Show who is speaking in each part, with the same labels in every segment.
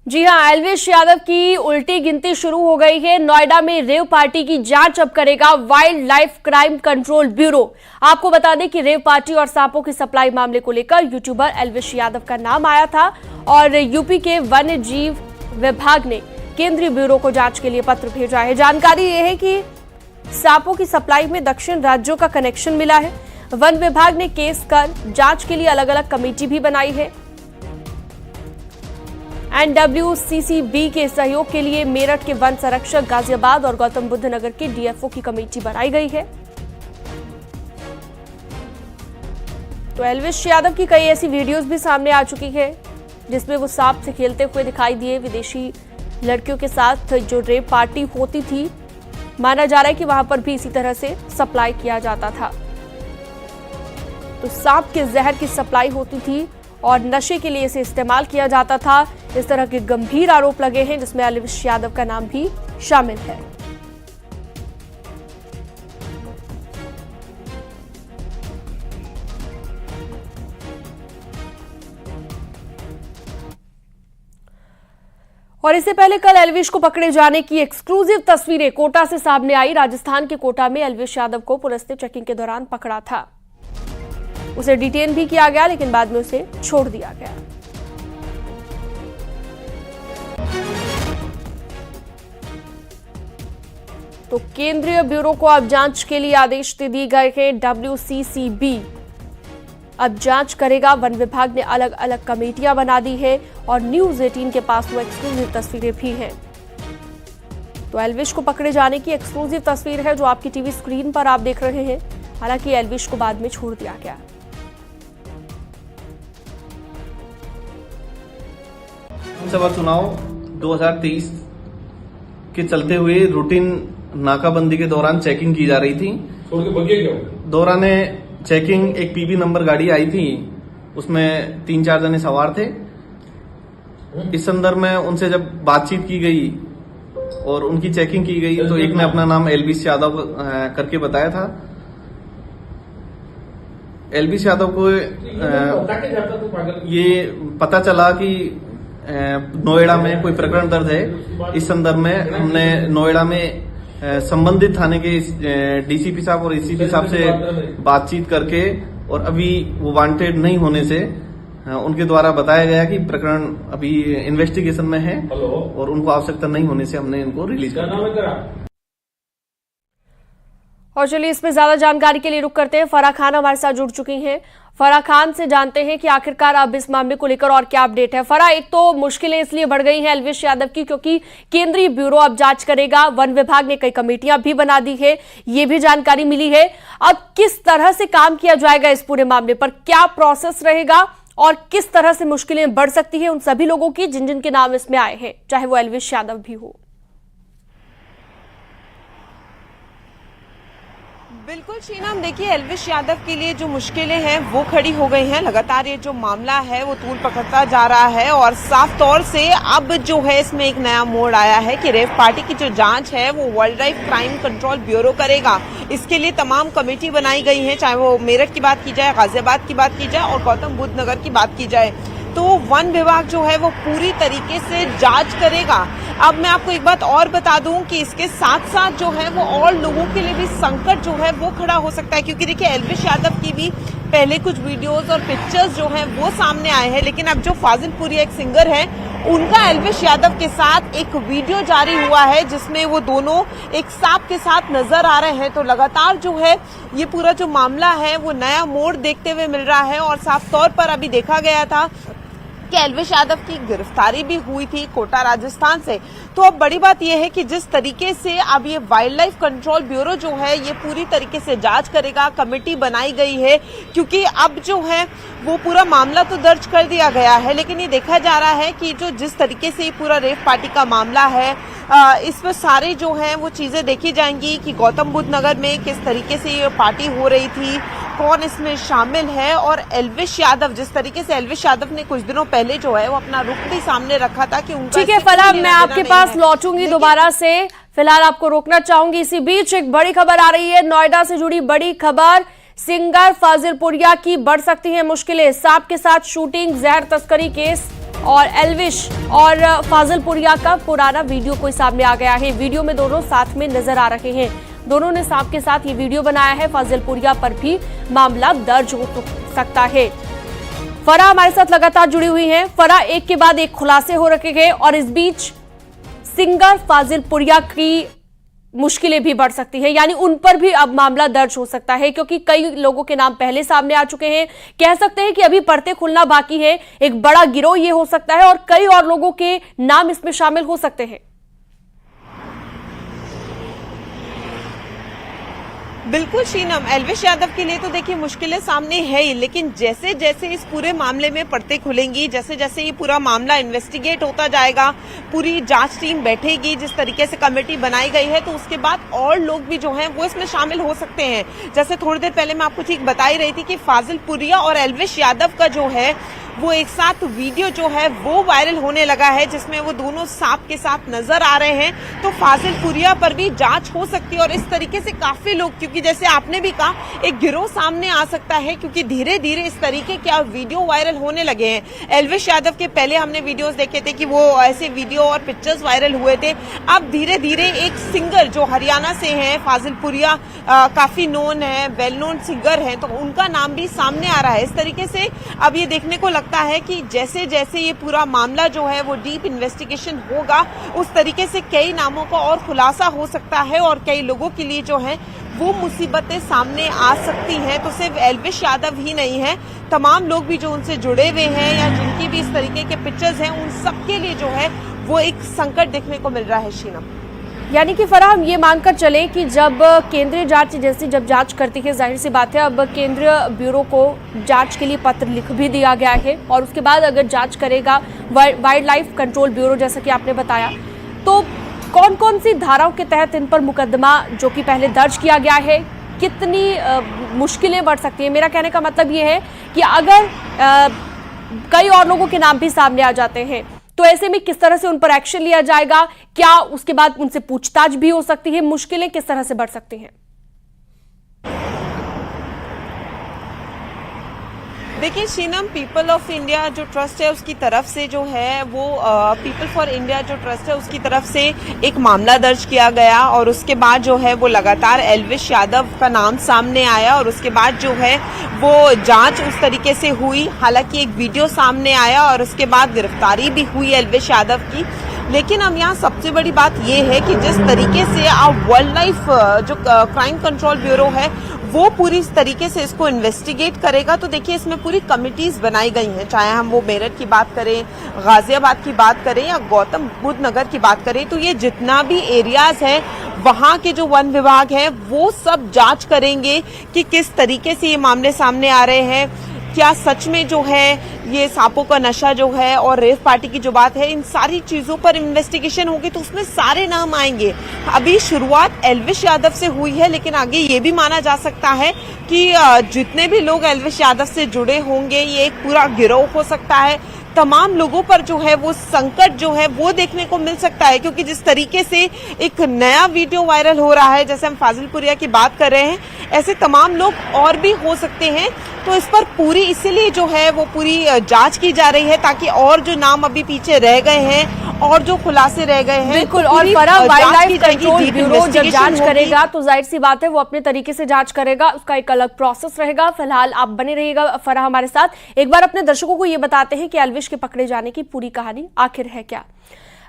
Speaker 1: जी हां, एल्विश यादव की उल्टी गिनती शुरू हो गई है। नोएडा में रेव पार्टी की जांच अब करेगा wild life crime control bureau. आपको बता दें कि रेव पार्टी और सांपों की सप्लाई मामले को लेकर यूट्यूबर एल्विश यादव का नाम आया था और यूपी के वन्य जीव विभाग ने केंद्रीय ब्यूरो को जांच के लिए पत्र भेजा है। जानकारी यह है कि सांपों की सप्लाई में दक्षिण राज्यों का कनेक्शन मिला है। वन विभाग ने केस कर जांच के लिए अलग अलग कमेटी भी बनाई है। NWCCB के सहयोग के लिए मेरठ के वन संरक्षक, गाजियाबाद और गौतम बुद्ध नगर के DFO की कमेटी बनाई गई है। तो एल्विश यादव की कई ऐसी वीडियोस भी सामने आ चुकी है जिसमें वो सांप से खेलते हुए दिखाई दिए। विदेशी लड़कियों के साथ जो रेप पार्टी होती थी, माना जा रहा है कि वहां पर भी इसी तरह से सप्लाई किया जाता था। तो सांप के जहर की सप्लाई होती थी और नशे के लिए इसे इस्तेमाल किया जाता था। इस तरह के गंभीर आरोप लगे हैं जिसमें एल्विश यादव का नाम भी शामिल है। और इससे पहले कल एल्विश को पकड़े जाने की एक्सक्लूसिव तस्वीरें कोटा से सामने आई। राजस्थान के कोटा में एल्विश यादव को पुलिस ने चेकिंग के दौरान पकड़ा था। उसे डिटेन भी किया गया लेकिन बाद में उसे छोड़ दिया गया। तो केंद्रीय ब्यूरो को अब जांच के लिए आदेश दे दिए गए हैं। WCCB अब जांच करेगा। वन विभाग ने अलग अलग कमेटियां बना दी है और न्यूज 18 के पास वो एक्सक्लूसिव तस्वीरें भी हैं। तो एल्विश को पकड़े जाने की एक्सक्लूसिव तस्वीर है जो आपकी टीवी स्क्रीन पर आप देख रहे हैं। हालांकि एल्विश को बाद में छोड़ दिया गया।
Speaker 2: विधानसभा चुनाव 2023 के चलते हुए रूटीन नाकाबंदी के दौरान चेकिंग की जा रही थी। दौरान चेकिंग एक PB नंबर गाड़ी आई थी, उसमें 3-4 जने सवार थे। इस संदर्भ में उनसे जब बातचीत की गई और उनकी चेकिंग की गई तो एक ने अपना नाम एल्विश यादव करके बताया था। एल्विश यादव को ये पता चला कि नोएडा में कोई प्रकरण दर्ज है। इस संदर्भ में हमने नोएडा में संबंधित थाने के DCP साहब और ACP साहब से बातचीत करके और अभी वो वांटेड नहीं होने से उनके द्वारा बताया गया कि प्रकरण अभी इन्वेस्टिगेशन में है और उनको आवश्यकता नहीं होने से हमने इनको रिलीज कर दिया।
Speaker 1: और चलिए इसमें ज्यादा जानकारी के लिए रुक करते हैं। फराह खान हमारे साथ जुड़ चुकी हैं। फराह खान से जानते हैं कि आखिरकार अब इस मामले को लेकर और क्या अपडेट है। फराह, एक तो मुश्किलें इसलिए बढ़ गई हैं एल्विश यादव की क्योंकि केंद्रीय ब्यूरो अब जांच करेगा। वन विभाग ने कई कमेटियां भी बना दी है, ये भी जानकारी मिली है। अब किस तरह से काम किया जाएगा इस पूरे मामले पर, क्या प्रोसेस रहेगा और किस तरह से मुश्किलें बढ़ सकती है उन सभी लोगों की जिन जिन के नाम इसमें आए हैं, चाहे वो एल्विश यादव भी हो।
Speaker 3: बिल्कुल शीनाम, देखिए एल्विश यादव के लिए जो मुश्किलें हैं वो खड़ी हो गई हैं। लगातार ये जो मामला है वो तूल पकड़ता जा रहा है और साफ तौर से अब जो है इसमें एक नया मोड़ आया है कि रेव पार्टी की जो जांच है वो wild life crime control bureau करेगा। इसके लिए तमाम कमेटी बनाई गई है, चाहे वो मेरठ की बात की जाए, गाजियाबाद की बात की जाए और गौतम बुद्ध नगर की बात की जाए। तो वन विभाग जो है वो पूरी तरीके से जांच करेगा। अब मैं आपको एक बात और बता दूं कि इसके साथ साथ जो है वो और लोगों के लिए भी संकट जो है वो खड़ा हो सकता है, क्योंकि देखिए एल्विश यादव की भी पहले कुछ वीडियोस और पिक्चर्स जो हैं वो सामने आए हैं, लेकिन अब जो फाजिलपुरी एक सिंगर है उनका एल्विश यादव के साथ एक वीडियो जारी हुआ है जिसमें वो दोनों एक सांप के साथ नजर आ रहे हैं। तो लगातार जो है ये पूरा जो मामला है वो नया मोड़ देखते हुए मिल रहा है और साफ तौर पर अभी देखा गया था कि एल्विश यादव की गिरफ्तारी भी हुई थी कोटा राजस्थान से। तो अब बड़ी बात यह है कि जिस तरीके से अब ये वाइल्ड लाइफ कंट्रोल ब्यूरो जो है ये पूरी तरीके से जांच करेगा, कमेटी बनाई गई है, क्योंकि अब जो है वो पूरा मामला तो दर्ज कर दिया गया है, लेकिन ये देखा जा रहा है कि जो जिस तरीके से ये पूरा रेप पार्टी का मामला है इसमें सारे जो है वो चीजें देखी जाएंगी कि गौतम बुद्ध नगर में किस तरीके से ये पार्टी हो रही थी, कौन इसमें शामिल है और एल्विश यादव, जिस तरीके से एल्विश यादव ने कुछ दिनों पहले जो है वो अपना रुख भी सामने रखा था कि उनका।
Speaker 1: ठीक है फराह, मैं आपके पास लौटूंगी दोबारा से, फिलहाल आपको रोकना चाहूंगी। इसी बीच एक बड़ी खबर आ रही है, नोएडा से जुड़ी बड़ी खबर। सिंगर फाजिलपुरिया की बढ़ सकती है मुश्किलें, सांप के साथ शूटिंग, जहर तस्करी केस और एल्विश और फाजिलपुरिया का पुराना वीडियो कोई सामने आ गया है। वीडियो में दोनों साथ में नजर आ रहे हैं। दोनों ने सांप के साथ ये वीडियो बनाया है। फाजिलपुरिया पर भी मामला दर्ज हो सकता है। फराह हमारे साथ लगातार जुड़ी हुई हैं। फराह, एक के बाद एक खुलासे हो रखे हैं और इस बीच सिंगर फाजिलपुरिया की मुश्किलें भी बढ़ सकती है, यानी उन पर भी अब मामला दर्ज हो सकता है, क्योंकि कई लोगों के नाम पहले सामने आ चुके हैं। कह सकते हैं कि अभी पर्दे खुलना बाकी है। एक बड़ा गिरोह ये हो सकता है और कई और लोगों के नाम इसमें शामिल हो सकते हैं।
Speaker 3: बिल्कुल शीनम, एल्विश यादव के लिए तो देखिए मुश्किलें सामने है ही, लेकिन जैसे जैसे इस पूरे मामले में पर्दे खुलेंगी, जैसे जैसे ये पूरा मामला इन्वेस्टिगेट होता जाएगा, पूरी जांच टीम बैठेगी, जिस तरीके से कमेटी बनाई गई है, तो उसके बाद और लोग भी जो हैं वो इसमें शामिल हो सकते हैं। जैसे थोड़ी देर पहले मैं आपको ठीक बता ही रही थी कि फाजिलपुरिया और एल्विश यादव का जो है वो एक साथ वीडियो जो है वो वायरल होने लगा है, जिसमें वो दोनों सांप के साथ नजर आ रहे हैं। तो फाजिलपुरिया पर भी जांच हो सकती है और इस तरीके से काफी लोग, क्योंकि जैसे आपने भी कहा, एक गिरोह सामने आ सकता है, क्योंकि धीरे धीरे इस तरीके के वीडियो वायरल होने लगे हैं। एल्विश यादव के पहले हमने वीडियोस देखे थे कि वो ऐसे वीडियो और पिक्चर्स वायरल हुए थे। अब धीरे धीरे एक सिंगर जो हरियाणा से है, फाजिलपुरिया काफी नोन है, वेल नोन सिंगर है, तो उनका नाम भी सामने आ रहा है। इस तरीके से अब ये देखने को लगता है कि जैसे जैसे ये पूरा मामला जो है वो डीप इन्वेस्टिगेशन होगा, उस तरीके से कई नामों का और खुलासा हो सकता है और कई लोगों के लिए जो है वो मुसीबतें सामने आ सकती हैं। तो सिर्फ एल्विश यादव ही नहीं है, तमाम लोग भी जो उनसे जुड़े हुए हैं या जिनकी भी इस तरीके के पिक्चर्स हैं, उन सबके लिए जो है वो एक संकट देखने को मिल रहा है। शीनम,
Speaker 1: यानी कि फराह, हम ये मानकर चले कि जब केंद्रीय जांच एजेंसी जब जांच करती है, जाहिर सी बात है अब केंद्रीय ब्यूरो को जांच के लिए पत्र लिख भी दिया गया है और उसके बाद अगर जांच करेगा वाइल्ड लाइफ कंट्रोल ब्यूरो, जैसा कि आपने बताया, तो कौन कौन सी धाराओं के तहत इन पर मुकदमा जो कि पहले दर्ज किया गया है, कितनी मुश्किलें बढ़ सकती हैं। मेरा कहने का मतलब ये है कि अगर कई और लोगों के नाम भी सामने आ जाते हैं, तो ऐसे में किस तरह से उन पर एक्शन लिया जाएगा, क्या उसके बाद उनसे पूछताछ भी हो सकती है, मुश्किलें किस तरह से बढ़ सकती हैं?
Speaker 3: देखिए शीनम, पीपल ऑफ इंडिया जो ट्रस्ट है उसकी तरफ से जो है वो पीपल फॉर इंडिया जो ट्रस्ट है उसकी तरफ से एक मामला दर्ज किया गया और उसके बाद जो है वो लगातार एल्विश यादव का नाम सामने आया और उसके बाद जो है वो जांच उस तरीके से हुई। हालांकि एक वीडियो सामने आया और उसके बाद गिरफ्तारी भी हुई एल्विश यादव की। लेकिन अब यहाँ सबसे बड़ी बात यह है कि जिस तरीके से अब वाइल्ड लाइफ जो क्राइम कंट्रोल ब्यूरो है वो पूरी तरीके से इसको इन्वेस्टिगेट करेगा, तो देखिए इसमें पूरी कमिटीज बनाई गई हैं, चाहे हम वो मेरठ की बात करें, गाजियाबाद की बात करें या गौतम बुद्ध नगर की बात करें, तो ये जितना भी एरियाज है वहाँ के जो वन विभाग है वो सब जांच करेंगे कि किस तरीके से ये मामले सामने आ रहे हैं, क्या सच में जो है ये सांपों का नशा जो है और रेव पार्टी की जो बात है, इन सारी चीजों पर इन्वेस्टिगेशन होगी तो उसमें सारे नाम आएंगे। अभी शुरुआत एल्विश यादव से हुई है, लेकिन आगे ये भी माना जा सकता है कि जितने भी लोग एल्विश यादव से जुड़े होंगे ये एक पूरा गिरोह हो सकता है। तमाम लोगों पर जो है वो संकट जो है वो देखने को मिल सकता है, क्योंकि जिस तरीके से एक नया वीडियो वायरल हो रहा है, जैसे हम फाजिलपुरिया की बात कर रहे हैं, ऐसे तमाम लोग और भी हो सकते हैं। तो इस पर पूरी इसीलिए जो है वो पूरी जांच की जा रही है ताकि और जो नाम अभी पीछे रह गए हैं और जो खुलासे रह गए हैं,
Speaker 1: बिल्कुल। और Farah, wild life control bureau जब जांच करेगा तो जाहिर सी बात है वो अपने तरीके से जांच करेगा, उसका एक अलग प्रोसेस रहेगा। फिलहाल आप बने रहिएगा फराह हमारे साथ। एक बार अपने दर्शकों को ये बताते हैं कि एल्विश के पकड़े जाने की पूरी कहानी आखिर है क्या।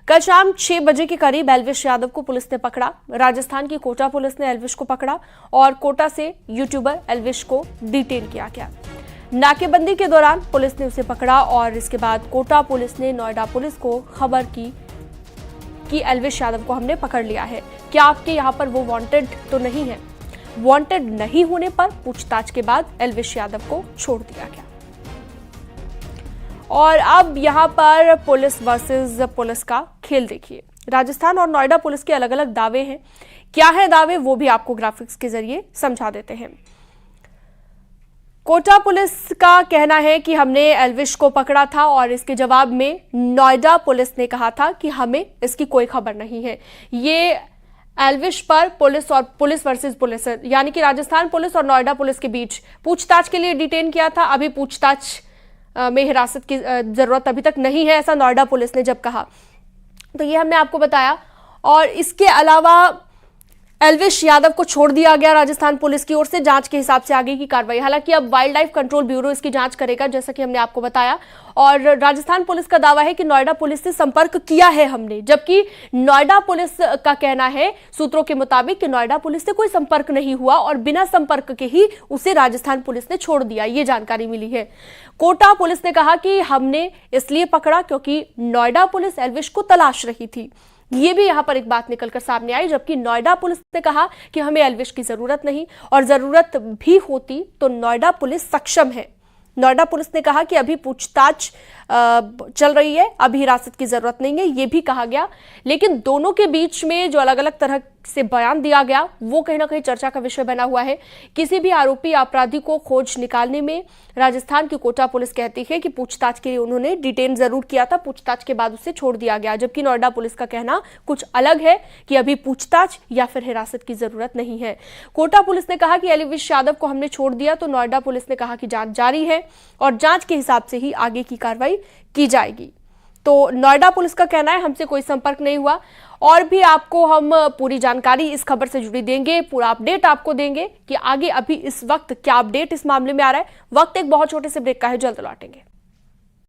Speaker 1: कल शाम 6 बजे के करीब एल्विश यादव को पुलिस ने पकड़ा। राजस्थान की कोटा पुलिस ने एल्विश को पकड़ा और कोटा से यूट्यूबर एल्विश को डिटेन किया गया। नाकेबंदी के दौरान पुलिस ने उसे पकड़ा और इसके बाद कोटा पुलिस ने नोएडा पुलिस को खबर की कि एल्विश यादव को हमने पकड़ लिया है। क्या आपके यहाँ पर वो वांटेड तो नहीं है? वांटेड नहीं होने पर पूछताछ के बाद एल्विश यादव को छोड़ दिया गया। और अब यहाँ पर पुलिस वर्सेस पुलिस का खेल देखिए। राजस्थान और नोएडा पुलिस के अलग अलग दावे हैं। क्या है दावे वो भी आपको ग्राफिक्स के जरिए समझा देते हैं। कोटा पुलिस का कहना है कि हमने एल्विश को पकड़ा था और इसके जवाब में नोएडा पुलिस ने कहा था कि हमें इसकी कोई खबर नहीं है। ये एल्विश पर पुलिस और पुलिस वर्सेस पुलिस यानी कि राजस्थान पुलिस और नोएडा पुलिस के बीच पूछताछ के लिए डिटेन किया था। अभी पूछताछ में हिरासत की जरूरत अभी तक नहीं है, ऐसा नोएडा पुलिस ने जब कहा। तो ये हमने आपको बताया। और इसके अलावा एल्विश यादव को छोड़ दिया गया राजस्थान पुलिस की ओर से जांच के हिसाब से आगे की कार्रवाई। हालांकि अब वाइल्ड लाइफ कंट्रोल ब्यूरो इसकी जांच करेगा, जैसा कि हमने आपको बताया। और राजस्थान पुलिस का दावा है कि नोएडा पुलिस से संपर्क किया है हमने, जबकि नोएडा पुलिस का कहना है सूत्रों के मुताबिक कि नोएडा पुलिस से कोई संपर्क नहीं हुआ और बिना संपर्क के ही उसे राजस्थान पुलिस ने छोड़ दिया, ये जानकारी मिली है। कोटा पुलिस ने कहा कि हमने इसलिए पकड़ा क्योंकि नोएडा पुलिस एल्विश को तलाश रही थी। ये भी यहां पर एक बात निकलकर सामने आई, जबकि नोएडा पुलिस ने कहा कि हमें एल्विश की जरूरत नहीं, और जरूरत भी होती तो नोएडा पुलिस सक्षम है। नोएडा पुलिस ने कहा कि अभी पूछताछ चल रही है, अभी हिरासत की जरूरत नहीं है, ये भी कहा गया। लेकिन दोनों के बीच में जो अलग अलग तरह से बयान दिया गया वो कहीं ना कहीं चर्चा का विषय बना हुआ है। किसी भी आरोपी अपराधी को खोज निकालने में राजस्थान की कोटा पुलिस कहती है कि पूछताछ के लिए उन्होंने डिटेन जरूर किया था, पूछताछ के बाद उसे छोड़ दिया गया, जबकि नोएडा पुलिस का कहना कुछ अलग है कि अभी पूछताछ या फिर हिरासत की जरूरत नहीं है। कोटा पुलिस ने कहा कि एल्विश यादव को हमने छोड़ दिया, तो नोएडा पुलिस ने कहा कि जांच जारी है और जांच के हिसाब से ही आगे की कार्रवाई की जाएगी। तो नोएडा पुलिस का कहना है हमसे कोई संपर्क नहीं हुआ। और भी आपको हम पूरी जानकारी इस खबर से जुड़ी देंगे, पूरा अपडेट आपको देंगे कि आगे अभी इस वक्त क्या अपडेट इस मामले में आ रहा है। वक्त एक बहुत छोटे से ब्रेक का है, जल्द लौटेंगे।